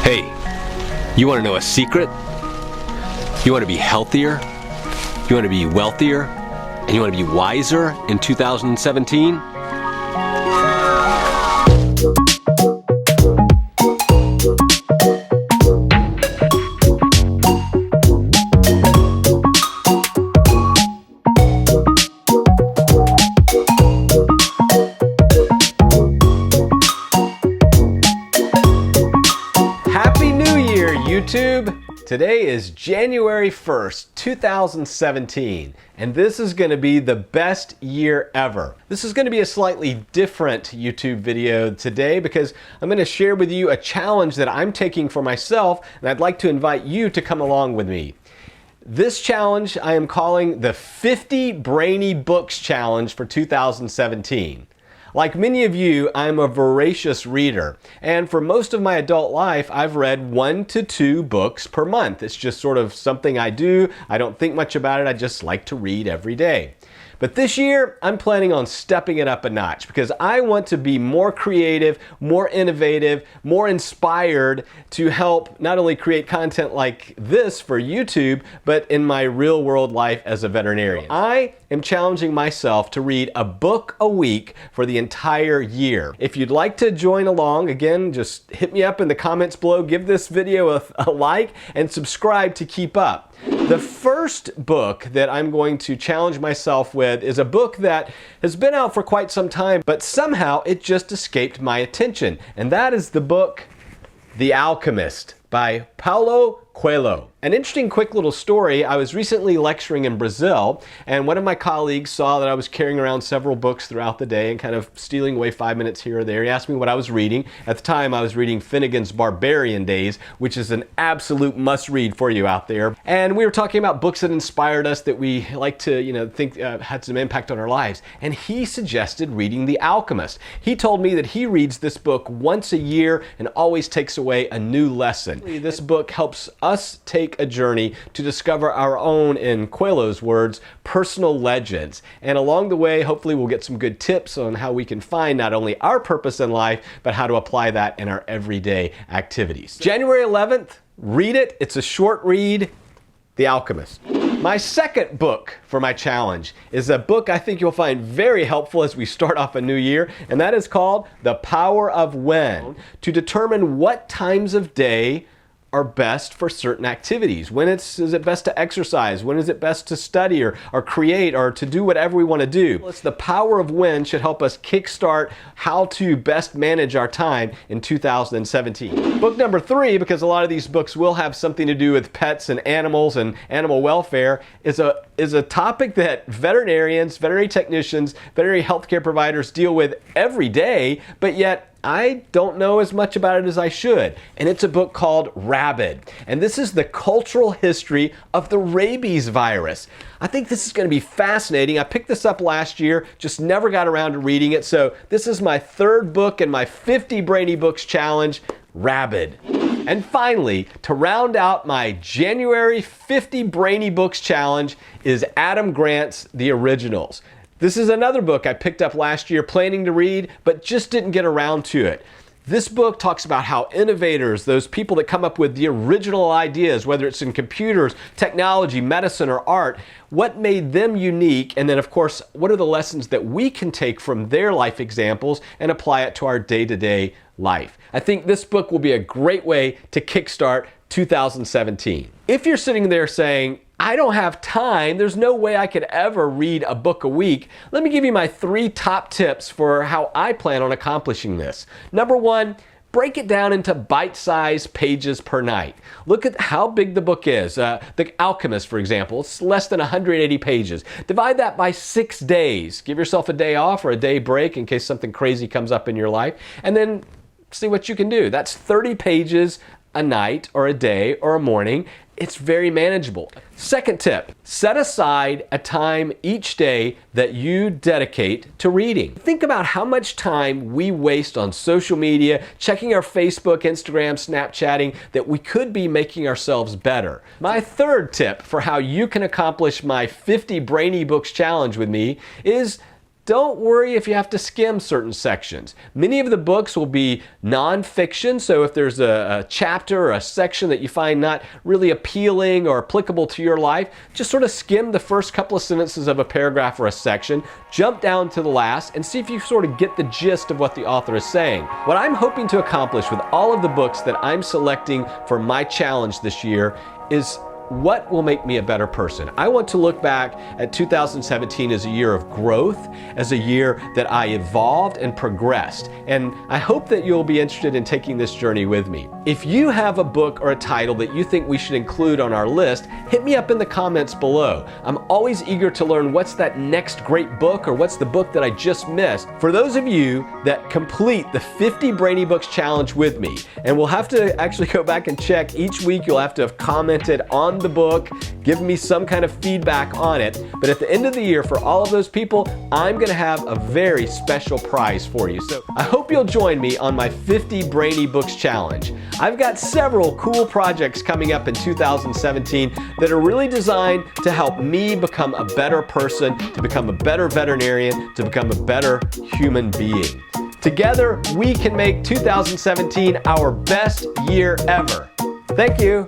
Hey, you want to know a secret? You want to be healthier? You want to be wealthier? And you want to be wiser in 2017? Happy New Year, YouTube! Today is January 1st, 2017, and this is going to be the best year ever. This is going to be a slightly different YouTube video today because I'm going to share with you a challenge that I'm taking for myself, and I'd like to invite you to come along with me. This challenge I am calling the 50 Brainy Books Challenge for 2017. Like many of you, I'm a voracious reader, and for most of my adult life, I've read 1 to 2 books per month. It's just sort of something I do. I don't think much about it. I just like to read every day. But this year, I'm planning on stepping it up a notch because I want to be more creative, more innovative, more inspired to help not only create content like this for YouTube, but in my real world life as a veterinarian. I am challenging myself to read a book a week for the entire year. If you'd like to join along, again, just hit me up in the comments below, give this video a like, and subscribe to keep up. The first book that I'm going to challenge myself with is a book that has been out for quite some time, but somehow it just escaped my attention. And that is the book, The Alchemist by Paulo Coelho. An interesting quick little story. I was recently lecturing in Brazil, and one of my colleagues saw that I was carrying around several books throughout the day and kind of stealing away 5 minutes here or there. He asked me what I was reading. At the time, I was reading Finnegan's Barbarian Days, which is an absolute must-read for you out there. And we were talking about books that inspired us, that we like to, think had some impact on our lives. And he suggested reading The Alchemist. He told me that he reads this book once a year and always takes away a new lesson. This book helps us take a journey to discover our own, in Coelho's words, personal legends. And along the way, hopefully we'll get some good tips on how we can find not only our purpose in life, but how to apply that in our everyday activities. January 11th, read it. It's a short read, The Alchemist. My second book for my challenge is a book I think you'll find very helpful as we start off a new year, and that is called The Power of When, to determine what times of day are best for certain activities. When is it best to exercise? When is it best to study or create or to do whatever we want to do? It's The Power of When should help us kickstart how to best manage our time in 2017. Book number 3, because a lot of these books will have something to do with pets and animals and animal welfare, is a topic that veterinarians, veterinary technicians, veterinary healthcare providers deal with every day, but yet I don't know as much about it as I should. And it's a book called Rabid. And this is the cultural history of the rabies virus. I think this is going to be fascinating. I picked this up last year, just never got around to reading it. So this is my third book in my 50 Brainy Books challenge, Rabid. And finally, to round out my January 50 Brainy Books challenge is Adam Grant's The Originals. This is another book I picked up last year planning to read, but just didn't get around to it. This book talks about how innovators, those people that come up with the original ideas, whether it's in computers, technology, medicine, or art, what made them unique, and then of course, what are the lessons that we can take from their life examples and apply it to our day-to-day life. I think this book will be a great way to kickstart 2017. If you're sitting there saying, I don't have time, there's no way I could ever read a book a week, let me give you my 3 top tips for how I plan on accomplishing this. Number 1, break it down into bite-sized pages per night. Look at how big the book is. The Alchemist, for example, it's less than 180 pages. Divide that by 6 days. Give yourself a day off or a day break in case something crazy comes up in your life, and then see what you can do. That's 30 pages a night or a day or a morning. It's very manageable. Second tip, set aside a time each day that you dedicate to reading. Think about how much time we waste on social media, checking our Facebook, Instagram, Snapchatting, that we could be making ourselves better. My third tip for how you can accomplish my 50 Brainy Books challenge with me is don't worry if you have to skim certain sections. Many of the books will be nonfiction, so if there's a chapter or a section that you find not really appealing or applicable to your life, just sort of skim the first couple of sentences of a paragraph or a section, jump down to the last, and see if you sort of get the gist of what the author is saying. What I'm hoping to accomplish with all of the books that I'm selecting for my challenge this year is what will make me a better person. I want to look back at 2017 as a year of growth, as a year that I evolved and progressed. And I hope that you'll be interested in taking this journey with me. If you have a book or a title that you think we should include on our list, hit me up in the comments below. I'm always eager to learn what's that next great book or what's the book that I just missed. For those of you that complete the 50 Brainy Books challenge with me, and we'll have to actually go back and check each week, you'll have to have commented on the book, give me some kind of feedback on it. But at the end of the year, for all of those people, I'm going to have a very special prize for you. So I hope you'll join me on my 50 Brainy Books challenge. I've got several cool projects coming up in 2017 that are really designed to help me become a better person, to become a better veterinarian, to become a better human being. Together, we can make 2017 our best year ever. Thank you.